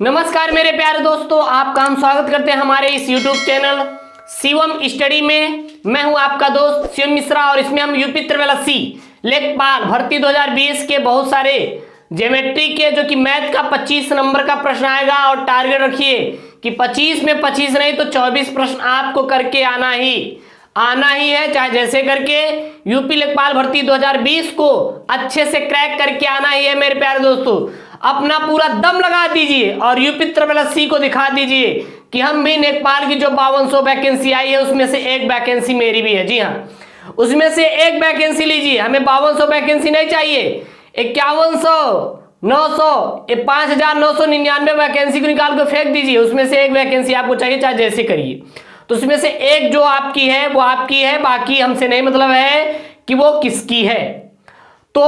नमस्कार मेरे प्यारे दोस्तों, आपका हम स्वागत करते हैं हमारे इस YouTube चैनल शिवम स्टडी में। मैं हूं आपका दोस्त शिवम मिश्रा और इसमें हम यूपी ट्रिपल एससी लेखपाल भर्ती 2020 के बहुत सारे ज्योमेट्री के जो कि मैथ का 25 नंबर का प्रश्न आएगा और टारगेट रखिए कि 25 में 25 नहीं तो 24 प्रश्न आपको करके आना ही है, चाहे जैसे करके यूपी लेखपाल भर्ती 2020 को अच्छे से क्रैक करके आना ही है। मेरे प्यारे दोस्तों, अपना पूरा दम लगा दीजिए और यूपी ट्रिपल एससी को दिखा दीजिए कि हम भी लेखपाल की जो 5200 वैकेंसी आई है उसमें से एक वैकेंसी मेरी भी है। जी हाँ, उसमें से एक वैकेंसी लीजिए। हमें 5200 वैकेंसी नहीं चाहिए, 5100, 900, 5999 वैकेंसी को निकाल कर फेंक दीजिए। उसमें से एक वैकेंसी आपको चाहिए, चाहे जैसे करिए। तो उसमें से एक जो आपकी है वो आपकी है, बाकी हमसे नहीं मतलब है कि वो किसकी है। तो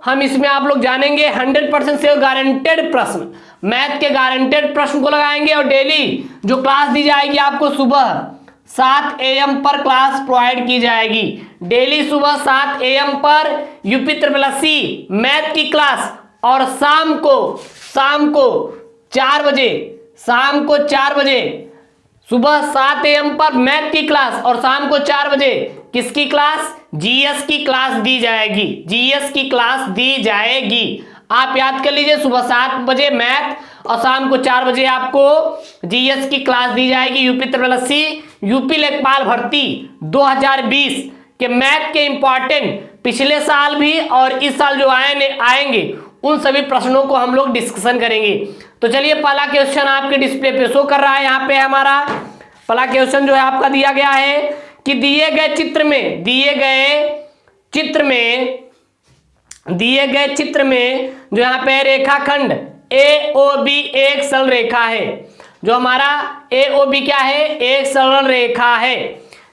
हम इसमें आप लोग जानेंगे 100% से गारंटेड प्रश्न, मैथ के गारंटेड प्रश्न को लगाएंगे और डेली जो क्लास दी जाएगी आपको सुबह 7 AM पर क्लास प्रोवाइड की जाएगी। डेली सुबह 7 AM पर यूपी ट्रिपल एससी मैथ की क्लास और शाम को 4 बजे सुबह 7 AM पर मैथ की क्लास और शाम को 4 बजे किसकी क्लास? जीएस की क्लास दी जाएगी। जीएस की क्लास दी जाएगी, आप याद कर लीजिए। सुबह 7 बजे मैथ और शाम को 4 बजे आपको जीएस की क्लास दी जाएगी। यूपी ट्रिपल एससी यूपी लेखपाल भर्ती 2020 के मैथ के इंपॉर्टेंट पिछले साल भी और इस साल जो आएंगे उन सभी प्रश्नों को हम लोग डिस्कशन करेंगे। तो चलिए, पहला क्वेश्चन आपके डिस्प्ले पे शो कर रहा है। यहाँ पे हमारा पहला क्वेश्चन जो है आपका दिया गया है कि दिए गए चित्र में जो यहाँ पे रेखाखंड AOB एक सरल रेखा है। जो हमारा AOB क्या है? एक सरल रेखा है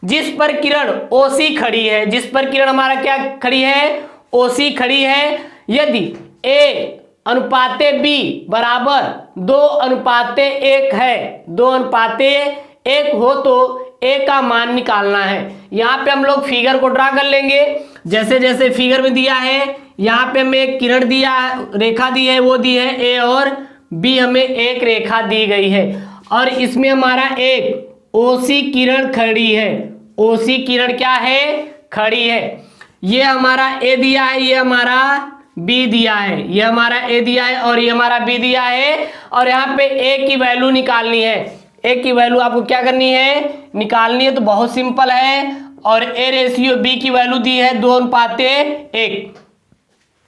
जिस पर किरण OC खड़ी है। जिस पर किरण हमारा क्या खड़ी है? OC खड़ी है। यदि A/B बराबर 2:1 है, 2:1 हो तो A का मान निकालना है। यहाँ पे हम लोग फिगर को ड्रा कर लेंगे जैसे जैसे फिगर में दिया है। यहाँ पे हमें एक किरण दिया है, रेखा दी है, वो दी है A और B, हमें एक रेखा दी गई है और इसमें हमारा एक OC किरण खड़ी है। OC किरण क्या है? खड़ी है। ये हमारा A दिया है, ये हमारा B दिया है, ये हमारा A दिया है और ये हमारा B दिया है। और यहाँ पे A की वैल्यू निकालनी है। A की वैल्यू आपको क्या करनी है? निकालनी है। तो बहुत सिंपल है। और A/B की वैल्यू दी है 2:1।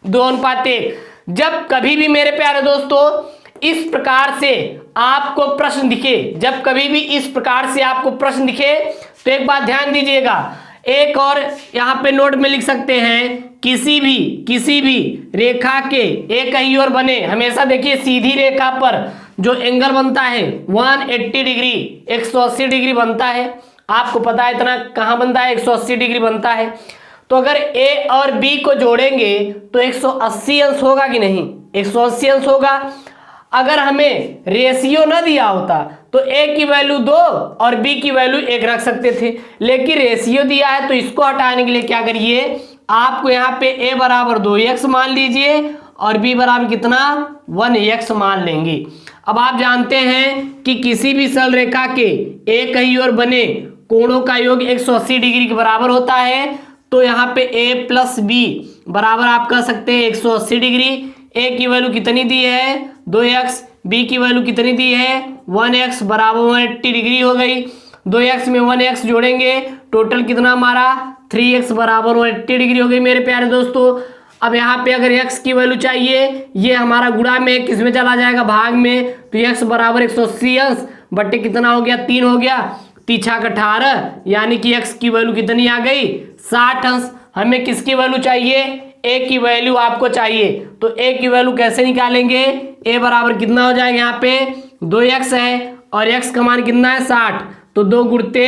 2:1। जब कभी भी मेरे प्यारे दोस्तों इस प्रकार से आपको प्रश्न दिखे, जब कभी भी इस प्रकार से आपको प्रश्न दिखे तो एक बात ध्यान दीजिएगा। एक और यहाँ पे नोट में लिख सकते हैं, किसी भी रेखा के एक ही ओर बने, हमेशा देखिए सीधी रेखा पर जो एंगल बनता है 180 डिग्री, 180 डिग्री बनता है। आपको पता है इतना कहाँ बनता है? 180 डिग्री बनता है। तो अगर A और B को जोड़ेंगे तो 180 अंश होगा कि नहीं? 180 अंश होगा। अगर हमें रेशियो न दिया होता तो A की वैल्यू 2 और B की वैल्यू 1 रख सकते थे, लेकिन रेशियो दिया है तो इसको हटाने के लिए क्या करिए, आपको यहाँ पे A बराबर 2x मान लीजिए और B बराबर कितना? 1x मान लेंगे। अब आप जानते हैं कि किसी भी सरल रेखा के एक ही ओर बने कोणों का योग 180 डिग्री के बराबर होता है। तो यहाँ पे A+B बराबर आप कह सकते हैं 180 डिग्री। A की वैल्यू कितनी दी है? 2x। B की वैल्यू कितनी दी है? 1x बराबर 180 डिग्री हो गई। 2x में 1x जोड़ेंगे, टोटल कितना हमारा? 3x बराबर 180 डिग्री हो गई मेरे प्यारे दोस्तों। अब यहाँ पे अगर x की वैल्यू चाहिए, ये हमारा गुणा में किस में चला जाएगा? भाग में। तो x बराबर 180 अंश बटे कितना हो गया? 3 हो गया। 3×18 यानी कि x की वैल्यू कितनी आ गई? 60 अंश। हमें किसकी वैल्यू चाहिए? A की वैल्यू आपको चाहिए। तो A की वैल्यू कैसे निकालेंगे? A बराबर कितना हो जाएगा? यहाँ पे 2x है और x का मान कितना है? 60। तो 2 गुणते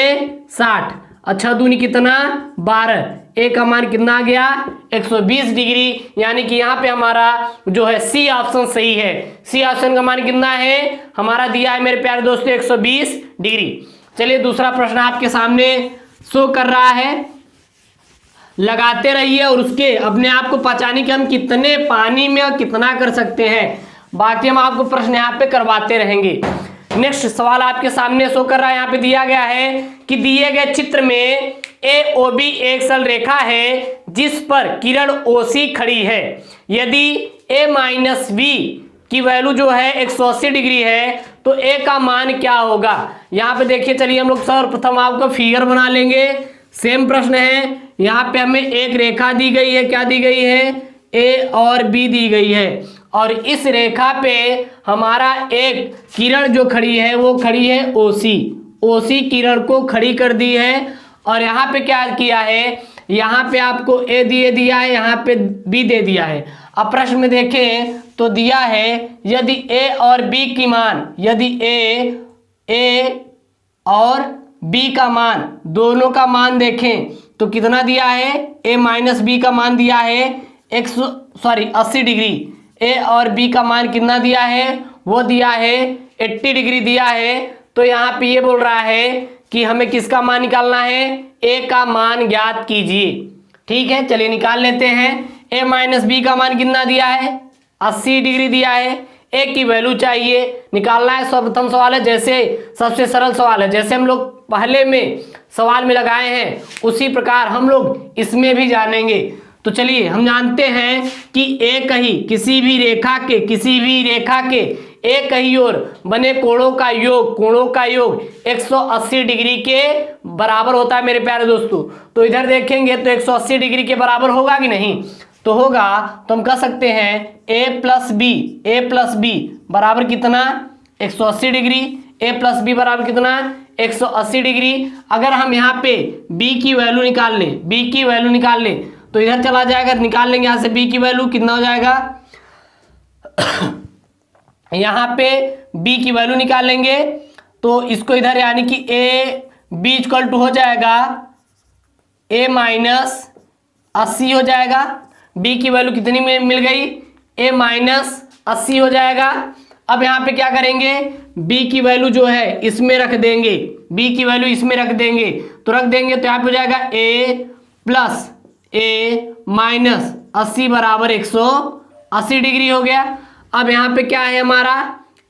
60, अच्छा दूनी कितना? 12। A का मान कितना आ गया? 120 डिग्री। यानी कि यहाँ पे हमारा जो है C ऑप्शन सही है। C ऑप्शन का मान कितना है? हमारा दिया है मेरे प्यारे दोस्तों 120 डिग्री। चलिए, दूसरा प्रश्न आपके सामने शो कर रहा है। लगाते रहिए और उसके अपने आप को पहचानिए कि हम कितने पानी में और कितना कर सकते हैं। बाकी हम आपको प्रश्न यहाँ पे करवाते रहेंगे। नेक्स्ट सवाल आपके सामने शो कर रहा है, यहाँ पे दिया गया है कि दिए गए चित्र में AOB एक सरल रेखा है जिस पर किरण OC खड़ी है। यदि A माइनस B की वैल्यू जो है 180 डिग्री है तो A का मान क्या होगा। यहाँ पे देखिए, चलिए हम लोग सर्वप्रथम आपको फिगर बना लेंगे। सेम प्रश्न है, यहाँ पे हमें एक रेखा दी गई है, क्या दी गई है, A और B दी गई है, और इस रेखा पे हमारा एक किरण जो खड़ी है वो खड़ी है OC किरण को खड़ी कर दी है। और यहाँ पे क्या किया है, यहाँ पे आपको A दिया है, यहाँ पे B दे दिया है। अब प्रश्न में देखें तो दिया है यदि A और B की मान, यदि A और B का मान, दोनों का मान देखें तो कितना दिया है, A माइनस B का मान दिया है 80 डिग्री। A और B का मान कितना दिया है, वो दिया है 80 डिग्री दिया है। तो यहाँ पे ये बोल रहा है कि हमें किसका मान निकालना है, A का मान ज्ञात कीजिए। ठीक है, चलिए निकाल लेते हैं। A माइनस B का मान कितना दिया है, 80 डिग्री दिया है। A की वैल्यू चाहिए, निकालना है। सर्वप्रथम सवाल है, जैसे सबसे सरल सवाल है, जैसे हम लोग पहले में सवाल में लगाए हैं उसी प्रकार हम लोग इसमें भी जानेंगे। तो चलिए हम जानते हैं कि एक ही किसी भी रेखा के एक ही ओर बने कोणों का योग 180 डिग्री के बराबर होता है मेरे प्यारे दोस्तों। तो इधर देखेंगे तो 180 डिग्री के बराबर होगा कि नहीं, तो होगा। तो हम कह सकते हैं A प्लस बी बराबर कितना, 180 डिग्री। A प्लस बी बराबर कितना, 180 डिग्री। अगर हम यहाँ पे B की वैल्यू निकाल लें तो इधर चला जाएगा, निकाल लेंगे यहाँ से B की वैल्यू कितना हो जाएगा यहाँ पे B की वैल्यू निकाल लेंगे तो इसको इधर यानी कि B इक्वल टू हो जाएगा A माइनस 80 हो जाएगा। B की वैल्यू कितनी में मिल गई, A माइनस 80 हो जाएगा। अब यहाँ पे क्या करेंगे, B की वैल्यू जो है इसमें रख देंगे, तो रख देंगे तो यहाँ पे हो जाएगा A प्लस A माइनस 80 बराबर 180 डिग्री हो गया। अब यहाँ पे क्या है हमारा,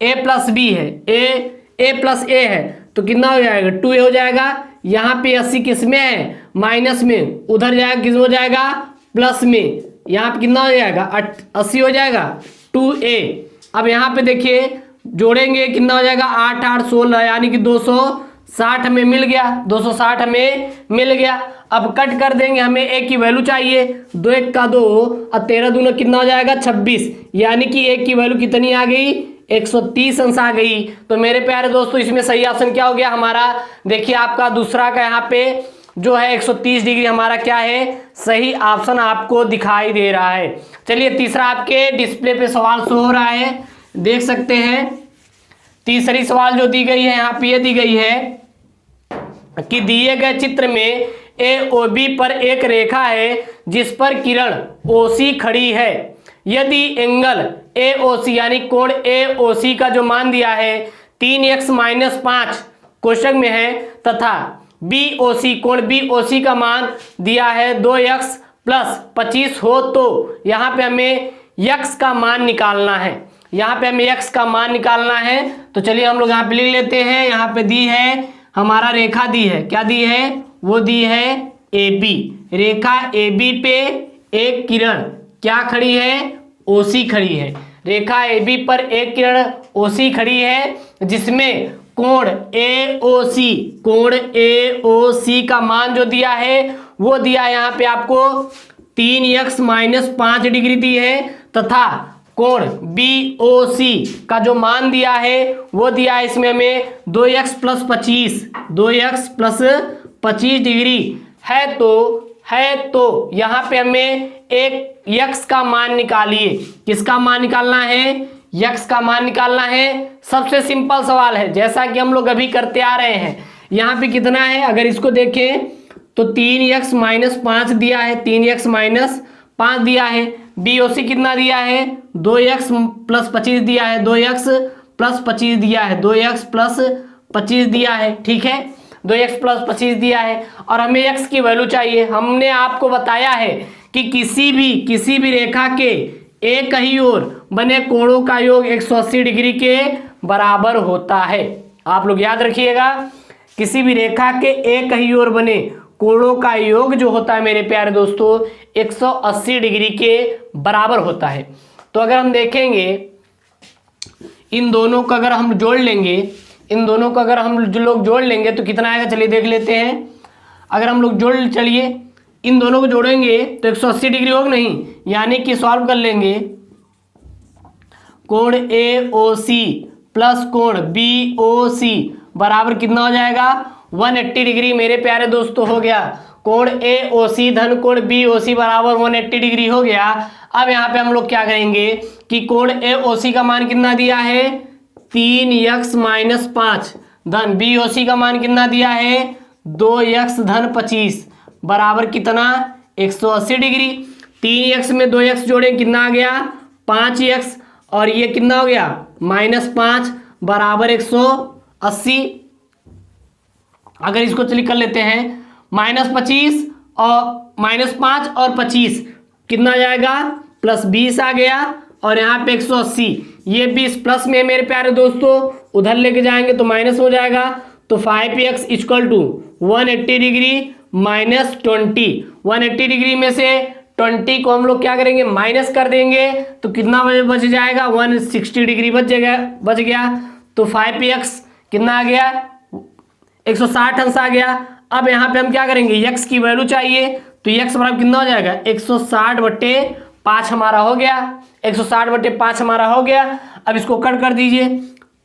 A प्लस B है, A प्लस A है, तो कितना हो जाएगा, 2A हो जाएगा। यहाँ पे 80 किस में है, माइनस में, उधर जाएगा किस में हो जाएगा, प्लस में। यहाँ पे कितना हो जाएगा, 80 हो जाएगा, 2A। अब यहाँ पे देखिए जोड़ेंगे कितना हो जाएगा, 8 8 16 यानी कि 260 हमें मिल गया, 260 हमें मिल गया। अब कट कर देंगे, हमें A की वैल्यू चाहिए, 2 1 का 2 और 13 दूना कितना हो जाएगा, 26, यानी कि A की वैल्यू कितनी आ गई, 130 अंश आ गई। तो मेरे प्यारे दोस्तों इसमें सही ऑप्शन क्या हो गया हमारा, देखिए आपका दूसरा का यहाँ पे जो है 130 डिग्री हमारा क्या है, सही ऑप्शन आपको दिखाई दे रहा है। चलिए तीसरा आपके डिस्प्ले पे सवाल शो हो रहा है, देख सकते हैं। तीसरी सवाल जो दी गई है यहाँ पे ये दी गई है कि दिए गए चित्र में AOB पर एक रेखा है जिस पर किरण OC खड़ी है। यदि एंगल AOC यानी कोण AOC का जो मान दिया है 3x माइनस 5 क्वेश्चन में है, तथा BOC कोण BOC का मान दिया है 2x प्लस 25 हो, तो यहाँ पे हमें x का मान निकालना है। तो चलिए हम लोग यहाँ पे लिख लेते हैं। यहाँ पे दी है हमारा रेखा दी है, क्या दी है, वो दी है AB। रेखा AB पे एक किरण क्या खड़ी है, OC खड़ी है। रेखा AB पर एक किरण OC खड़ी है जिसमें कोण AOC का मान जो दिया है वो दिया है यहाँ पे आपको 3x माइनस 5 डिग्री दी है, तथा कोण BOC का जो मान दिया है वो दिया है इसमें हमें 2x प्लस 25 डिग्री है। तो यहाँ पे हमें एक x का मान निकालिए। किसका मान निकालना है, x का मान निकालना है। सबसे सिंपल सवाल है, जैसा कि हम लोग अभी करते आ रहे हैं। यहाँ पे कितना है, अगर इसको देखें तो 3x माइनस 5 दिया है, 3x माइनस 5 दिया है। BOC कितना दिया है, 2x प्लस 25 दिया है, 2x प्लस 25 दिया है, 2x प्लस 25 दिया है, ठीक है, 2x प्लस 25 दिया है। और हमें x की वैल्यू चाहिए। हमने आपको बताया है कि किसी भी रेखा के एक ही ओर बने कोणों का योग 180 डिग्री के बराबर होता है। आप लोग याद रखिएगा, किसी भी रेखा के एक ही ओर बने कोणों का योग जो होता है मेरे प्यारे दोस्तों 180 डिग्री के बराबर होता है। तो अगर हम देखेंगे इन दोनों को अगर हम जोड़ लेंगे, इन दोनों को अगर हम जो लोग जोड़ लेंगे तो कितना आएगा, चलिए देख लेते हैं। अगर हम लोग जोड़ चलिए इन दोनों को जोड़ेंगे तो 180 डिग्री होगा नहीं, यानी कि सॉल्व कर लेंगे। कोण AOC प्लस कोण BOC बराबर कितना हो जाएगा, 180 डिग्री मेरे प्यारे दोस्तों हो गया। कोण AOC धन कोण BOC बराबर 180 डिग्री हो गया। अब यहाँ पे हम लोग क्या करेंगे कि कोण AOC का मान कितना दिया है 3x - 5 धन BOC का मान कितना दिया है 2x धन 25 बराबर कितना 180 डिग्री। 3x में 2x जोड़े कितना आ गया 5x और ये कितना हो गया -5 बराबर 180। अगर इसको चलिए कर लेते हैं -25 और -5 और 25 कितना आ जाएगा +20 आ गया और यहाँ पे 180, ये 20 प्लस में मेरे प्यारे दोस्तों उधर लेके जाएंगे तो माइनस हो जाएगा। तो 5x = 180 डिग्री -20। 180 डिग्री में से 20 को हम लोग क्या करेंगे माइनस कर देंगे तो कितना बच जाएगा 160 डिग्री बच गया। तो 5x कितना आ गया 160 अंश आ गया। अब यहाँ पे हम क्या करेंगे x की वैल्यू चाहिए तो x बराबर कितना हो जाएगा 160/5 हमारा हो गया। 160/5 हमारा हो गया। अब इसको कट कर दीजिए,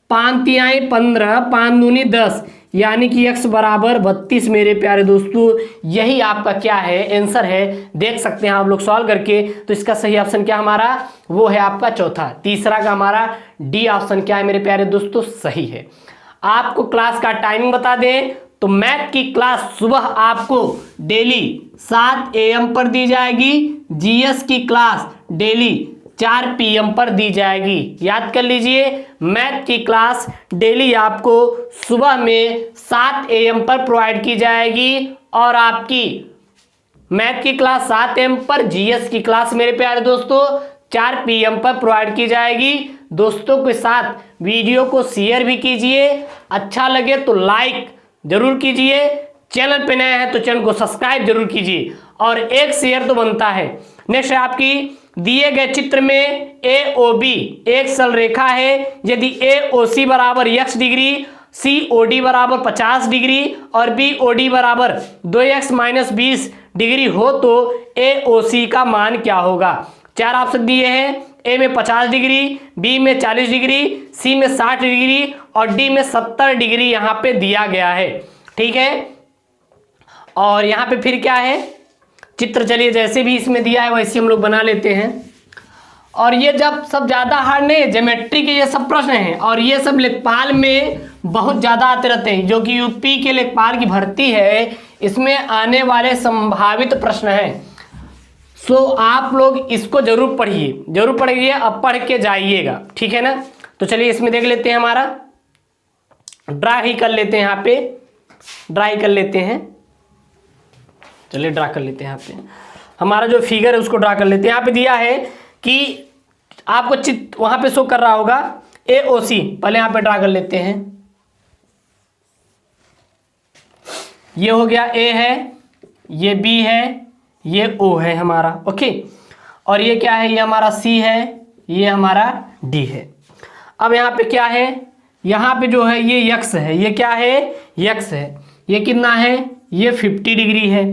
5 तिहाई 15 5 दूनी 10 यानी कि x बराबर 32 मेरे प्यारे दोस्तों। यही आपका क्या है आंसर है, देख सकते हैं आप लोग सॉल्व करके। तो इसका सही ऑप्शन क्या हमारा वो है आपका चौथा। तीसरा का हमारा डी ऑप्शन क्या है मेरे प्यारे दोस्तों सही है। आपको क्लास का टाइमिंग बता दें तो मैथ की क्लास सुबह आपको डेली 7 AM पर दी जाएगी। जीएस की क्लास डेली 4 PM पर दी जाएगी। याद कर लीजिए, मैथ की क्लास डेली आपको सुबह में 7 AM पर प्रोवाइड की जाएगी और आपकी मैथ की क्लास 7 AM पर, जीएस की क्लास मेरे प्यारे दोस्तों 4 PM पर प्रोवाइड की जाएगी। दोस्तों के साथ वीडियो को शेयर भी कीजिए, अच्छा लगे तो लाइक जरूर कीजिए, चैनल पे नया है तो चैनल को सब्सक्राइब जरूर कीजिए और एक शेयर तो बनता है। नेक्स्ट है आपकी दिए गए चित्र में AOB एक सरल रेखा है। यदि AOC बराबर x डिग्री, COD बराबर 50 डिग्री और BOD बराबर 2x - 20 डिग्री हो तो AOC का मान क्या होगा। 4 ऑप्शन दिए हैं, A में 50 डिग्री, B में 40 डिग्री, C में 60 डिग्री और D में 70 डिग्री यहाँ पे दिया गया है। ठीक है, और यहाँ पे फिर क्या है चित्र, चलिए जैसे भी इसमें दिया है वैसे हम लोग बना लेते हैं। और ये जब सब ज़्यादा हार्ड नहीं, ज्योमेट्री के ये सब प्रश्न हैं और ये सब लेखपाल में बहुत ज़्यादा आते रहते हैं, जो कि यूपी के लेखपाल की भर्ती है इसमें आने वाले संभावित प्रश्न हैं। सो आप लोग इसको जरूर पढ़िए, अब पढ़ के जाइएगा, ठीक है ना। तो चलिए इसमें देख लेते हैं, हमारा ड्रा ही कर लेते हैं, यहाँ पे ड्रा ही कर लेते हैं। चलिए ड्रा कर लेते हैं, यहाँ पे हमारा जो फिगर है उसको ड्रा कर लेते हैं। यहाँ पे दिया है कि आपको चित्र वहां पे शो कर रहा होगा AOC, पहले यहाँ पे ड्रा कर लेते हैं। ये हो गया A है, ये B है, ये O है हमारा, ओके। और ये क्या है, ये हमारा C है, ये हमारा D है। अब यहाँ पे क्या है, यहाँ पे जो है ये x है, ये क्या है x है, ये कितना है ये 50 डिग्री है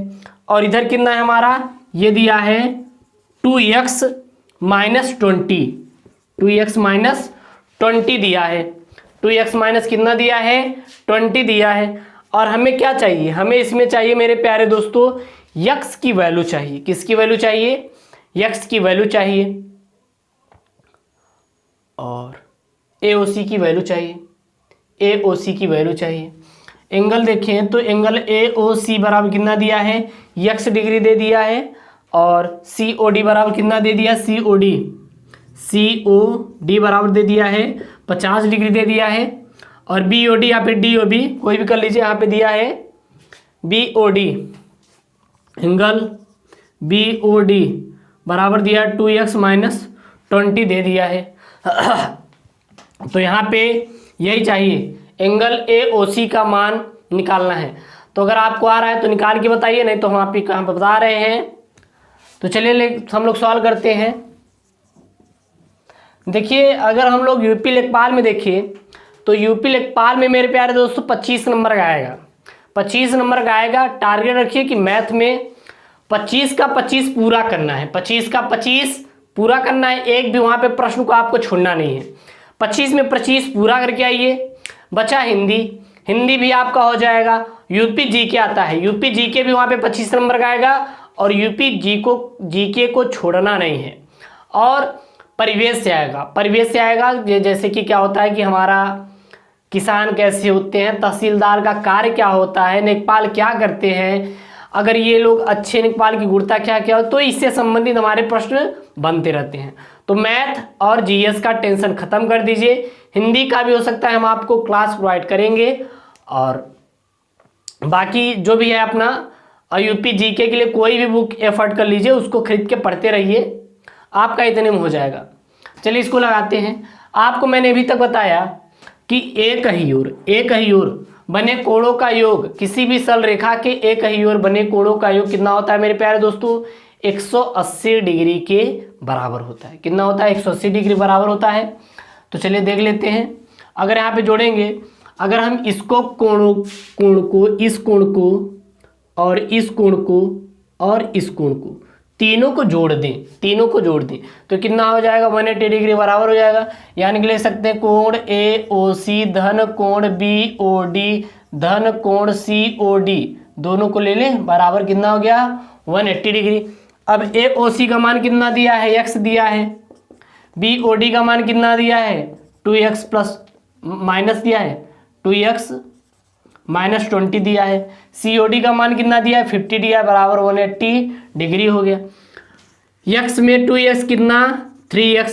और इधर कितना है हमारा ये दिया है 2x - 20, 2x - 20 दिया है। 2x - कितना दिया है 20 दिया है। और हमें क्या चाहिए, हमें इसमें चाहिए मेरे प्यारे दोस्तों x की वैल्यू चाहिए। किसकी वैल्यू चाहिए, x की वैल्यू चाहिए और AOC की वैल्यू चाहिए, AOC की वैल्यू चाहिए। एंगल देखें तो एंगल AOC बराबर कितना दिया है x डिग्री दे दिया है और COD बराबर कितना दे दिया COD बराबर दे दिया है 50 डिग्री दे दिया है। और BOD या फिर DOB कोई भी कर लीजिए, यहाँ पे दिया है BOD, एंगल BOD बराबर दिया 2x - 20 दे दिया है। तो यहाँ पे यही चाहिए, एंगल AOC का मान निकालना है। तो अगर आपको आ रहा है तो निकाल के बताइए, नहीं तो हम आप ही कहाँ बता रहे हैं। तो चलिए हम लोग सॉल्व करते हैं। देखिए अगर हम लोग यूपी लेखपाल में देखिए तो यूपी लेखपाल में मेरे प्यारे दोस्तों 25 नंबर का आएगा, 25 नंबर का आएगा। टारगेट रखिए कि मैथ में 25 का 25 पूरा करना है, 25 का 25 पूरा करना है। एक भी वहाँ पे प्रश्न को आपको छोड़ना नहीं है। 25 में 25 पूरा करके आइए। बचा हिंदी, हिंदी भी आपका हो जाएगा। यूपी जीके आता है, यूपी जीके भी वहाँ पे 25 नंबर का आएगा और यूपी जीके को छोड़ना नहीं है। और परिवेश से आएगा, परिवेश से आएगा जैसे कि क्या होता है कि हमारा किसान कैसे होते हैं, तहसीलदार का कार्य क्या होता है, लेखपाल क्या करते हैं, अगर ये लोग अच्छे लेखपाल की गुणता क्या क्या हो, तो इससे संबंधित हमारे प्रश्न बनते रहते हैं। तो मैथ और जीएस का टेंशन खत्म कर दीजिए। हिंदी का भी हो सकता है हम आपको क्लास प्रोवाइड करेंगे, और बाकी जो भी है अपना यूपी जीके के लिए कोई भी बुक एफर्ट कर लीजिए, उसको खरीद के पढ़ते रहिए, आपका इतने में हो जाएगा। चलिए इसको लगाते हैं। आपको मैंने अभी तक बताया कि एक ही ओर बने कोणों का योग, किसी भी सरल रेखा के एक ही ओर बने कोणों का योग कितना होता है मेरे प्यारे दोस्तों? 180 डिग्री के बराबर होता है। कितना होता है? 180 डिग्री बराबर होता है। तो चलिए देख लेते हैं। अगर यहाँ पे जोड़ेंगे, अगर हम इसको कोण को, इस कोण को और इस कोण को और इस कोण को तीनों को जोड़ दें, तो कितना हो जाएगा? 180 डिग्री बराबर हो जाएगा। यानी कि ले सकते हैं कोण AOC धन कोण BOD धन कोण COD, दोनों को ले लें बराबर कितना हो गया? 180 डिग्री। अब AOC का मान कितना दिया है? x दिया है। BOD का मान कितना दिया है? 2x प्लस माइनस दिया है, 2x माइनस 20 दिया है। COD का मान कितना दिया है? 50 दिया है, बराबर 180 डिग्री हो गया। x में 2x कितना? 3x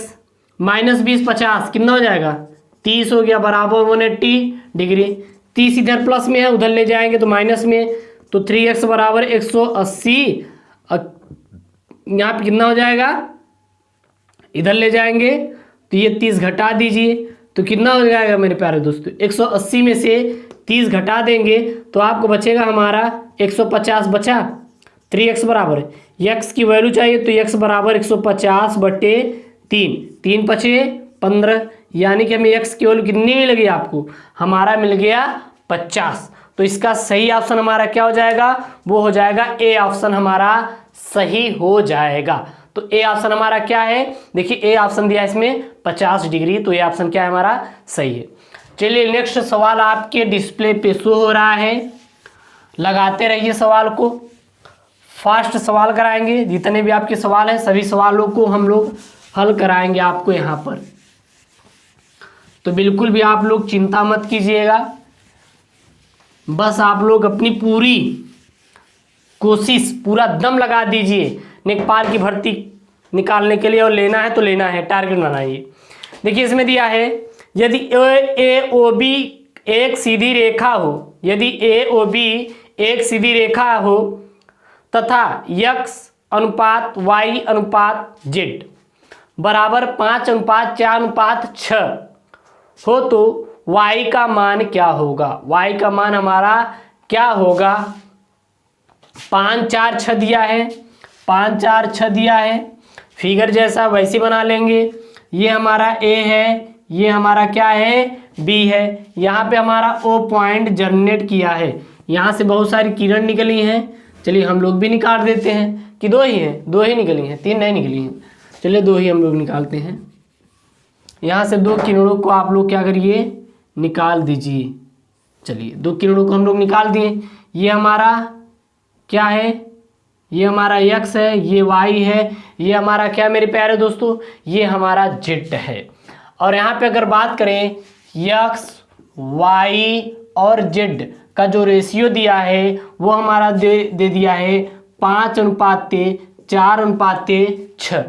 माइनस 20 50 कितना हो जाएगा? 30 हो गया, बराबर 180 डिग्री। 30 इधर प्लस में है, उधर ले जाएंगे तो माइनस में, तो 3x बराबर 180। यहाँ पे कितना हो जाएगा? इधर ले जाएंगे तो ये 30 घटा दीजिए, तो कितना हो जाएगा मेरे प्यारे दोस्तों? 180 में से 30 घटा देंगे तो आपको बचेगा हमारा 150 बचा। 3x बराबर x की वैल्यू चाहिए तो x बराबर 150 बटे 3, 3 पचे 15, यानी कि हमें x की वैल्यू कितनी मिल गई आपको? हमारा मिल गया 50। तो इसका सही ऑप्शन हमारा क्या हो जाएगा? वो हो जाएगा ए ऑप्शन हमारा सही हो जाएगा। तो ए ऑप्शन हमारा क्या है? देखिए ए ऑप्शन दिया इसमें 50 डिग्री, तो ये ऑप्शन क्या है हमारा? सही है। चलिए नेक्स्ट सवाल आपके डिस्प्ले पे शो हो रहा है, लगाते रहिए सवाल को। फास्ट सवाल कराएंगे, जितने भी आपके सवाल हैं सभी सवालों को हम लोग हल कराएंगे आपको यहाँ पर। तो बिल्कुल भी आप लोग चिंता मत कीजिएगा, बस आप लोग अपनी पूरी कोशिश, पूरा दम लगा दीजिए लेखपाल की भर्ती निकालने के लिए, और लेना है तो लेना है, टारगेट बनाइए। देखिए इसमें दिया है यदि AOB एक सीधी रेखा हो, यदि AOB एक सीधी रेखा हो तथा x अनुपात y अनुपात z बराबर 5:4:6 हो तो y का मान क्या होगा? y का मान हमारा क्या होगा? 5 4 6 दिया है, 5 4 6 दिया है, फिगर जैसा वैसे बना लेंगे। ये हमारा A है, ये हमारा क्या है? B है। यहाँ पे हमारा O पॉइंट जनरेट किया है, यहाँ से बहुत सारी किरण निकली हैं। चलिए हम लोग भी निकाल देते हैं कि 2 ही हैं, 2 ही निकली हैं, 3 नहीं निकली हैं। चलिए 2 ही हम लोग निकालते हैं। यहाँ से 2 किरणों को आप लोग क्या करिए? निकाल दीजिए। चलिए 2 किरणों को हम लोग निकाल दिए। ये हमारा क्या है? ये हमारा x है, ये y है, ये हमारा क्या मेरे प्यारे दोस्तों? ये हमारा z है। और यहाँ पे अगर बात करें x, y और z का जो रेशियो दिया है वो हमारा दे दिया है 5:4:6।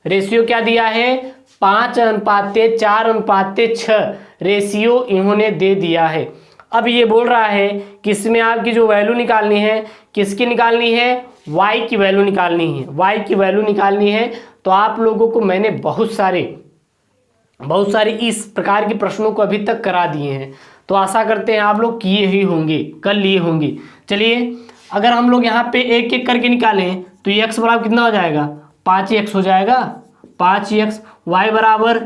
रेशियो क्या दिया है? 5:4:6 रेशियो इन्होंने दे दिया है। अब ये बोल रहा है कि इसमें आपकी जो वैल्यू निकालनी है, किसकी निकालनी है? y की वैल्यू निकालनी है, y की वैल्यू निकालनी है। तो आप लोगों को मैंने बहुत सारे इस प्रकार के प्रश्नों को अभी तक करा दिए हैं, तो आशा करते हैं आप लोग किए ही होंगे, कर लिए होंगे। चलिए अगर हम लोग यहाँ पे एक एक करके निकालें तो x बराबर कितना हो जाएगा, 5x हो जाएगा, 5x, y बराबर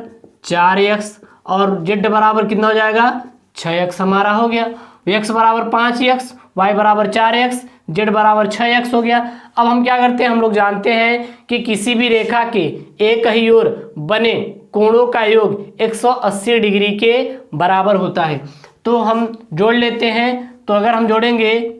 4x और z बराबर कितना हो जाएगा, 6x हमारा हो गया। x बराबर 5x, y बराबर 4x, z बराबर 6x हो गया। अब हम क्या करते हैं, हम लोग जानते हैं कि किसी भी रेखा के एक ही ओर बने कोणों का योग 180 डिग्री के बराबर होता है। तो हम जोड़ लेते हैं, तो अगर हम जोड़ेंगे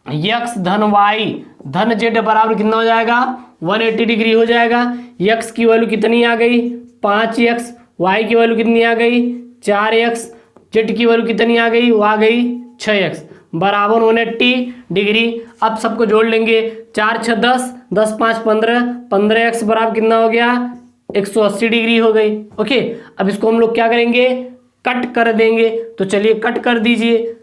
x धन y धन z बराबर कितना हो जाएगा, 180 डिग्री हो जाएगा। x की वैल्यू कितनी आ गई, 5x, y की वैल्यू कितनी आ गई, 4x, z की वैल्यू कितनी आ गई, वो आ गई 6x बराबर 180 डिग्री। अब सबको जोड़ लेंगे, 4 6 10, 10 5 15, 15x बराबर कितना हो गया, 180 डिग्री हो गई। ओके, अब इसको हम लोग क्या करेंगे, कट कर देंगे। तो चलिए कट कर दीजिए,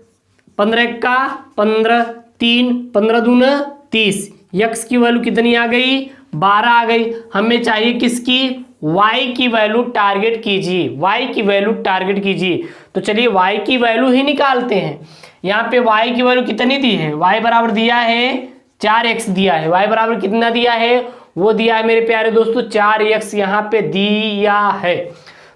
15 का 15, 3 15 दूना 30, x की वैल्यू कितनी आ गई, 12 आ गई। हमें चाहिए किसकी, y की वैल्यू टारगेट कीजिए, y की वैल्यू टारगेट कीजिए। तो चलिए y की वैल्यू ही निकालते हैं। यहाँ पे y की वैल्यू कितनी दी है, y बराबर दिया है 4x दिया है, y बराबर कितना दिया है, वो दिया है मेरे प्यारे दोस्तों 4x यहाँ पे दिया है।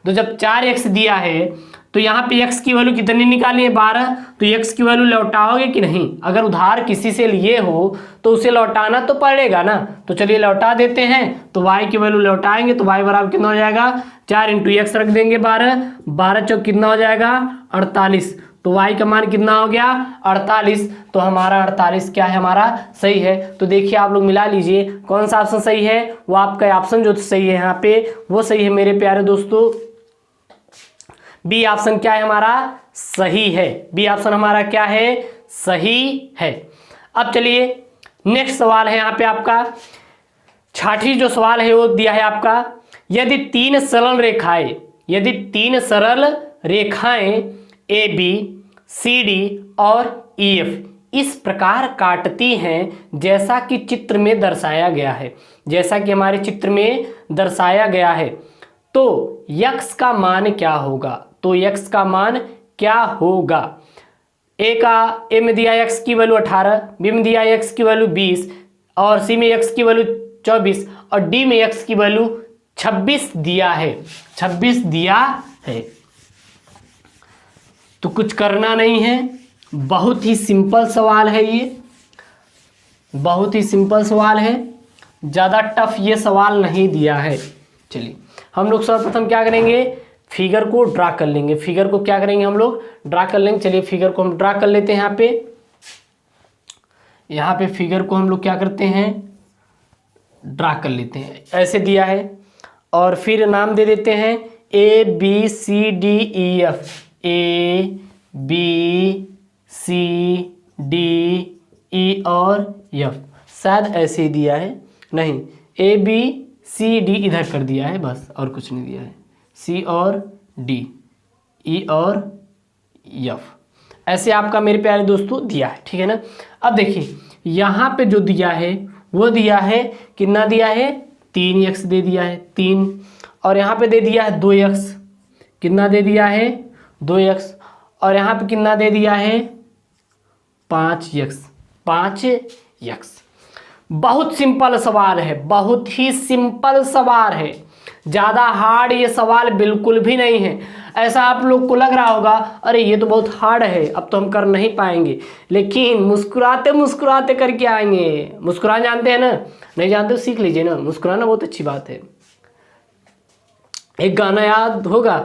तो जब 4x दिया है तो यहाँ पे x की वैल्यू कितनी निकाली है, 12। तो x की वैल्यू लौटाओगे कि नहीं, अगर उधार किसी से लिए हो तो उसे लौटाना तो पड़ेगा ना। तो चलिए लौटा देते हैं, तो y की वैल्यू लौटाएंगे तो y बराबर कितना हो जाएगा, 4 × x रख देंगे 12, 12 चौक कितना हो जाएगा, 48। तो y का मान कितना हो गया, 48। तो हमारा 48 क्या है, हमारा सही है। तो देखिए आप लोग मिला लीजिए कौन सा ऑप्शन सही है, वो आपका ऑप्शन जो सही है यहाँ पे वो सही है मेरे प्यारे दोस्तों, बी ऑप्शन क्या है हमारा, सही है। बी ऑप्शन हमारा क्या है, सही है। अब चलिए नेक्स्ट सवाल है यहाँ पे आपका, छठी जो सवाल है वो दिया है आपका, यदि तीन सरल रेखाएं ए बी सी डी और ई एफ इस प्रकार काटती हैं जैसा कि चित्र में दर्शाया गया है, जैसा कि हमारे चित्र में दर्शाया गया है, तो x का मान क्या होगा। तो x का मान क्या होगा, ए में दिया x की वैल्यू 18, बी में दिया x की वैल्यू 20 और सी में x की वैल्यू 24 और डी में x की वैल्यू 26 दिया है, 26 दिया है। तो कुछ करना नहीं है, बहुत ही सिंपल सवाल है ये, बहुत ही सिंपल सवाल है, ज़्यादा टफ ये सवाल नहीं दिया है। चलिए हम लोग सर्वप्रथम क्या करेंगे, फिगर को ड्रा कर लेंगे। फिगर को क्या करेंगे, हम लोग ड्रा कर लेंगे। चलिए फिगर को हम ड्रा कर लेते हैं। यहाँ पे फिगर को हम लोग क्या करते हैं, ड्रा कर लेते हैं। ऐसे दिया है और फिर नाम दे देते हैं A B C D E F, A B C D E और एफ, शायद ऐसे ही दिया है, नहीं ए बी सी डी इधर कर दिया है बस, और कुछ नहीं दिया है, सी और डी, ई और एफ, ऐसे आपका मेरे प्यारे दोस्तों दिया है, ठीक है ना। अब देखिए यहाँ पे जो दिया है वो दिया है, कितना दिया है, 3x दे दिया है, 3, और यहाँ पे दे दिया है 2x, कितना दे दिया है, 2x, और यहाँ पे कितना दे दिया है, 5x, 5x। बहुत सिंपल सवाल है, बहुत ही सिंपल सवाल है, ज़्यादा हार्ड ये सवाल बिल्कुल भी नहीं है। ऐसा आप लोग को लग रहा होगा अरे ये तो बहुत हार्ड है, अब तो हम कर नहीं पाएंगे, लेकिन मुस्कुराते मुस्कुराते करके आएंगे। मुस्कुराना जानते हैं ना, नहीं जानते तो सीख लीजिए ना, मुस्कुराना बहुत अच्छी बात है। एक गाना याद होगा,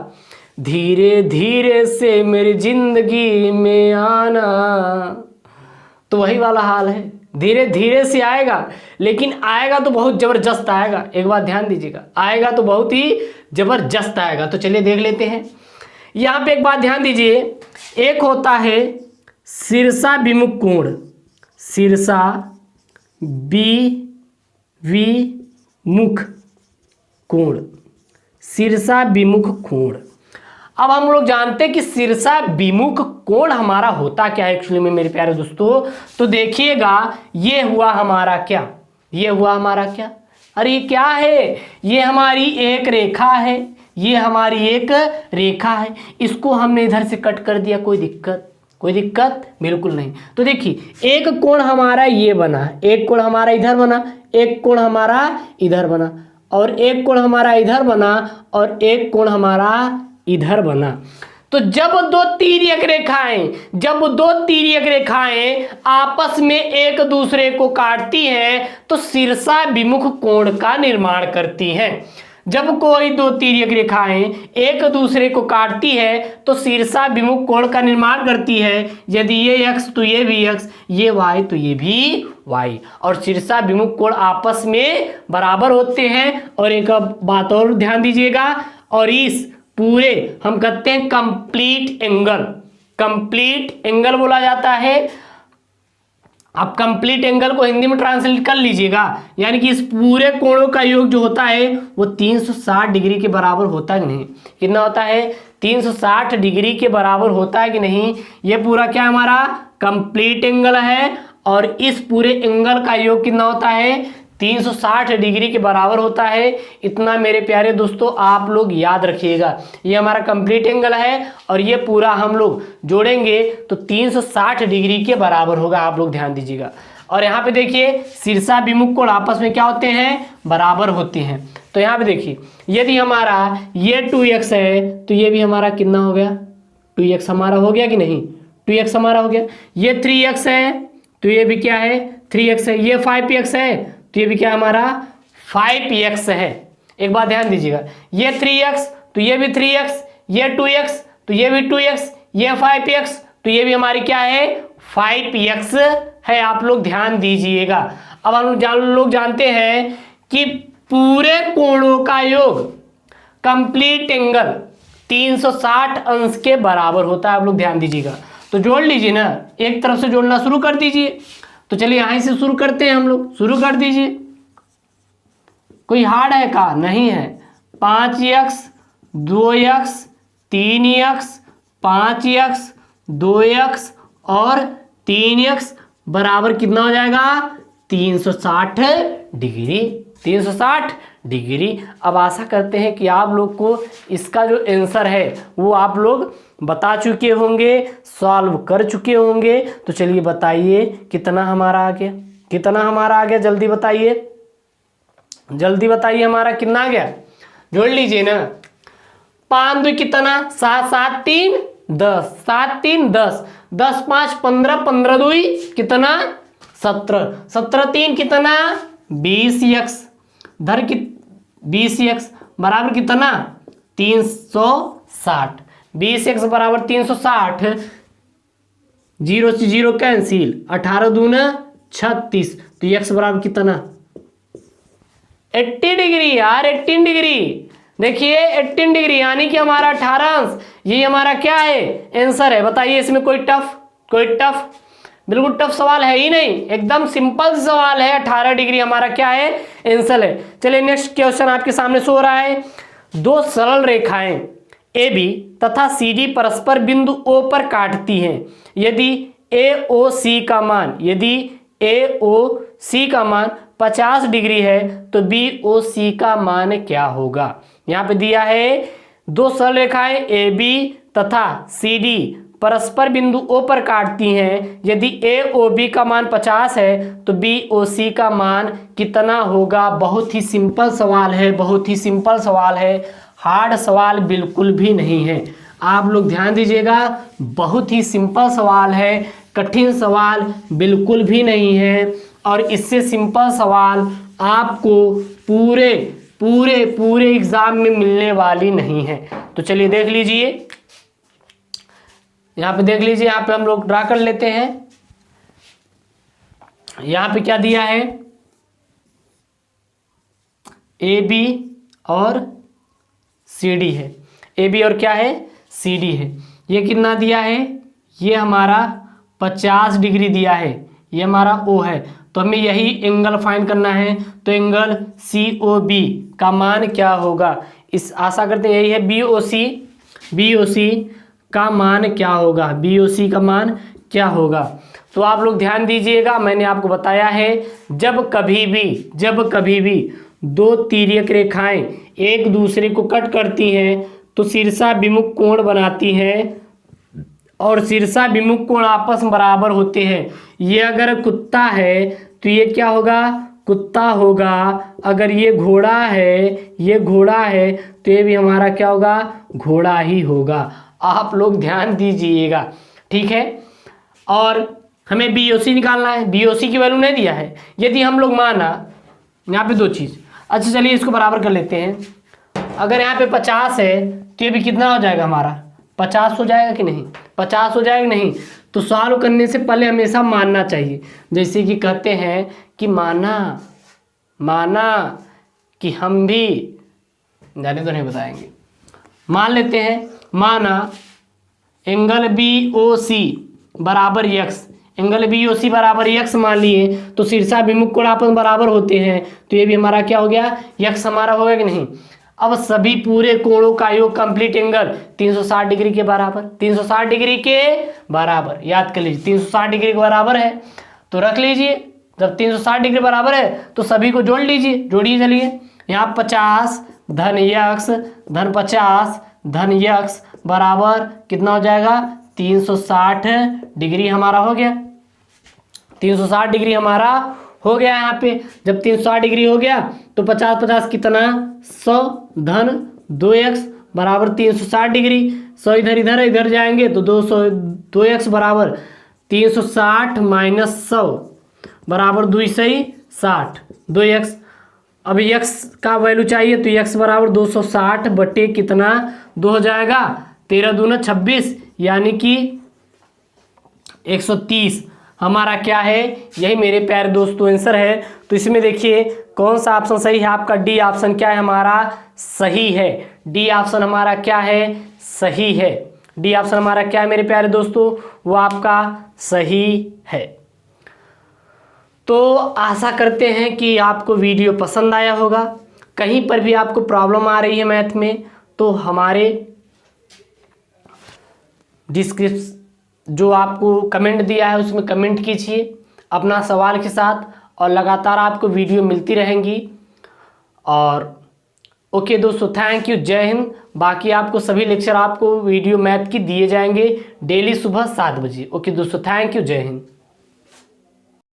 धीरे धीरे से मेरी जिंदगी में आना, तो वही वाला हाल है, धीरे धीरे से आएगा, लेकिन आएगा तो बहुत ज़बरदस्त आएगा। एक बात ध्यान दीजिएगा, आएगा तो बहुत ही ज़बरदस्त आएगा। तो चलिए देख लेते हैं। यहाँ पे एक बात ध्यान दीजिए, एक होता है शीर्षा विमुख कोण, शीर्षा विमुख कोण, शीर्षा विमुख कोण। अब हम लोग जानते हैं कि शीर्षा विमुख कोण हमारा होता क्या है एक्चुअली में मेरे प्यारे दोस्तों। तो देखिएगा ये हुआ हमारा क्या, ये हुआ हमारा क्या, अरे ये क्या है, ये हमारी एक रेखा है, ये हमारी एक रेखा है, इसको हमने इधर से कट कर दिया, कोई दिक्कत, कोई दिक्कत बिल्कुल नहीं। तो देखिए एक कोण हमारा ये बना, एक कोण हमारा इधर बना, एक कोण हमारा इधर बना, और एक कोण हमारा इधर बना, और एक कोण हमारा इधर बना। तो जब दो तिर्यक रेखाएं आपस में एक दूसरे को काटती हैं तो शीर्षाभिमुख कोण का निर्माण करती हैं। जब कोई दो तिर्यक रेखाएं एक दूसरे को काटती है तो शीर्षाभिमुख कोण का निर्माण करती है। यदि ये x तो ये भी x, ये y तो ये भी y, और शीर्षाभिमुख कोण आपस में बराबर होते हैं। और एक बात और ध्यान दीजिएगा, और इस पूरे हम कहते हैं कंप्लीट एंगल, कंप्लीट एंगल बोला जाता है। आप कंप्लीट एंगल को हिंदी में ट्रांसलेट कर लीजिएगा, यानी कि इस पूरे कोणों का योग जो होता है वो 360 डिग्री के बराबर होता है कि नहीं, कितना होता है 360 डिग्री के बराबर होता है कि नहीं। ये पूरा क्या हमारा कंप्लीट एंगल है, और इस पूरे एंगल का योग कितना होता है 360 डिग्री के बराबर होता है। इतना मेरे प्यारे दोस्तों आप लोग याद रखिएगा, ये हमारा कंप्लीट एंगल है और ये पूरा हम लोग जोड़ेंगे तो 360 डिग्री के बराबर होगा, आप लोग ध्यान दीजिएगा। और यहाँ पे देखिए शीर्षाभिमुख कोण आपस में क्या होते हैं, बराबर होते हैं। तो यहाँ पे देखिए यदि हमारा ये 2x है तो ये भी हमारा कितना हो गया 2x हमारा हो गया कि नहीं, 2x हमारा हो गया। ये 3x है तो ये भी क्या है 3x है। ये 5x है तो ये भी क्या हमारा 5x है। एक बात ध्यान दीजिएगा, ये 3x तो ये भी 3x, ये 2x तो ये भी 2x, ये 5x तो ये भी हमारी क्या है 5x है। आप लोग ध्यान दीजिएगा। अब हम लोग जानते हैं कि पूरे कोणों का योग कंप्लीट एंगल 360 अंश के बराबर होता है। आप लोग ध्यान दीजिएगा, तो जोड़ लीजिए ना, एक तरफ से जोड़ना शुरू कर दीजिए। तो चलिए यहीं से शुरू करते हैं, हम लोग शुरू कर दीजिए। कोई हार्ड है का नहीं है। 5x 2x 3x 5x 2x और 3x बराबर कितना हो जाएगा 360 डिग्री, 360 डिग्री। अब आशा करते हैं कि आप लोग को इसका जो आंसर है वो आप लोग बता चुके होंगे, सॉल्व कर चुके होंगे। तो चलिए बताइए कितना हमारा आ गया, कितना हमारा आ गया, जल्दी बताइए, जल्दी बताइए हमारा कितना आ गया। जोड़ लीजिए ना, 5 2 कितना 7 7 3 10, 7 3 10, 10 5 15, 15 2 कितना 17, 17 3 कितना 20x, धर की 20x बराबर कितना 360, 20x बराबर 360, 0 से 0 कैंसिल, 18 दूना 36, तो x बराबर कितना 80 डिग्री यार, 18 डिग्री। देखिए 18 डिग्री यानी कि हमारा 18 अंश, ये हमारा क्या है आंसर है। बताइए इसमें कोई टफ बिल्कुल टफ सवाल है ही नहीं, एकदम सिंपल सवाल है। 18 डिग्री हमारा क्या है आंसर है। चलिए नेक्स्ट क्वेश्चन आपके सामने शो हो रहा है। दो सरल रेखाएं AB तथा CD परस्पर बिंदु O पर काटती हैं। यदि AOC का मान, यदि AOC का मान 50 डिग्री है तो BOC का मान क्या होगा। यहाँ पे दिया है दो सरल रेखाएं AB तथा CD परस्पर बिंदु O पर काटती हैं। यदि AOB का मान 50 है तो BOC का मान कितना होगा। बहुत ही सिंपल सवाल है, बहुत ही सिंपल सवाल है, हार्ड सवाल बिल्कुल भी नहीं है। आप लोग ध्यान दीजिएगा, बहुत ही सिंपल सवाल है, कठिन सवाल बिल्कुल भी नहीं है। और इससे सिंपल सवाल आपको पूरे पूरे पूरे एग्जाम में मिलने वाली नहीं है। तो चलिए देख लीजिए, यहाँ पे देख लीजिए, यहाँ पे हम लोग ड्रा कर लेते हैं। यहाँ पे क्या दिया है AB और CD है, AB और क्या है CD है। ये कितना दिया है, ये हमारा 50 डिग्री दिया है, ये हमारा O है। तो हमें यही एंगल फाइंड करना है, तो एंगल COB का मान क्या होगा। इस आशा करते हैं यही है BOC का मान क्या होगा, BOC का मान क्या होगा। तो आप लोग ध्यान दीजिएगा, मैंने आपको बताया है जब कभी भी दो तिर्यक रेखाएं एक दूसरे को कट करती हैं तो शीर्षाभिमुख कोण बनाती हैं और शीर्षाभिमुख कोण आपस में बराबर होते हैं। ये अगर कुत्ता है तो ये क्या होगा, कुत्ता होगा। अगर ये घोड़ा है, ये घोड़ा है, तो ये भी हमारा क्या होगा, घोड़ा ही होगा। आप लोग ध्यान दीजिएगा, ठीक है। और हमें BOC निकालना है, BOC की वैल्यू नहीं दिया है। यदि हम लोग माना यहाँ पे दो चीज़, अच्छा चलिए इसको बराबर कर लेते हैं। अगर यहाँ पे 50 है तो ये भी कितना हो जाएगा हमारा, 50 हो जाएगा कि नहीं, 50 हो जाएगा नहीं। तो सॉल्व करने से पहले हमेशा मानना चाहिए। जैसे कि कहते हैं कि माना कि हम भी जाने तो नहीं बताएंगे, मान लेते हैं, माना एंगल BOC बराबर x, एंगल BOC बराबर x मान लिए तो शीर्षाभिमुख कोण आपस में बराबर होते हैं। तो ये भी हमारा क्या हो गया, x हमारा होगा कि नहीं। अब सभी पूरे कोणों का योग कंप्लीट एंगल 360 डिग्री के बराबर, 360 डिग्री के बराबर, याद कर लीजिए 360 डिग्री के बराबर है तो रख लीजिए। जब 360 डिग्री बराबर है तो सभी को जोड़ लीजिए, जोड़िए। चलिए यहाँ 50 धन x धन 50 धन x बराबर कितना हो जाएगा, 360 डिग्री हमारा हो गया। 360 डिग्री हमारा हो गया। यहाँ पे जब 360 डिग्री हो गया तो 50 50 कितना, 100 धन 2x बराबर 360 डिग्री। 100 इधर इधर इधर जाएंगे तो 200, 2x बराबर 360 माइनस 100 बराबर 260, 2x। अब x का वैल्यू चाहिए तो x बराबर 260 बटे कितना, 2 हो जाएगा, 13 दूना 26 यानी कि 130 हमारा क्या है, यही मेरे प्यारे दोस्तों आंसर है। तो इसमें देखिए कौन सा ऑप्शन सही है आपका, डी ऑप्शन क्या है हमारा, सही है। डी ऑप्शन हमारा क्या है, सही है। डी ऑप्शन हमारा क्या है मेरे प्यारे दोस्तों, वो आपका सही है। तो आशा करते हैं कि आपको वीडियो पसंद आया होगा। कहीं पर भी आपको प्रॉब्लम आ रही है मैथ में तो हमारे डिस्क्रिप्शन जो आपको कमेंट दिया है उसमें कमेंट कीजिए अपना सवाल के साथ, और लगातार आपको वीडियो मिलती रहेंगी। और ओके दोस्तों, थैंक यू, जय हिंद। बाकी आपको सभी लेक्चर आपको वीडियो मैथ की दिए जाएंगे डेली सुबह 7 बजे। ओके दोस्तों, थैंक यू, जय हिंद।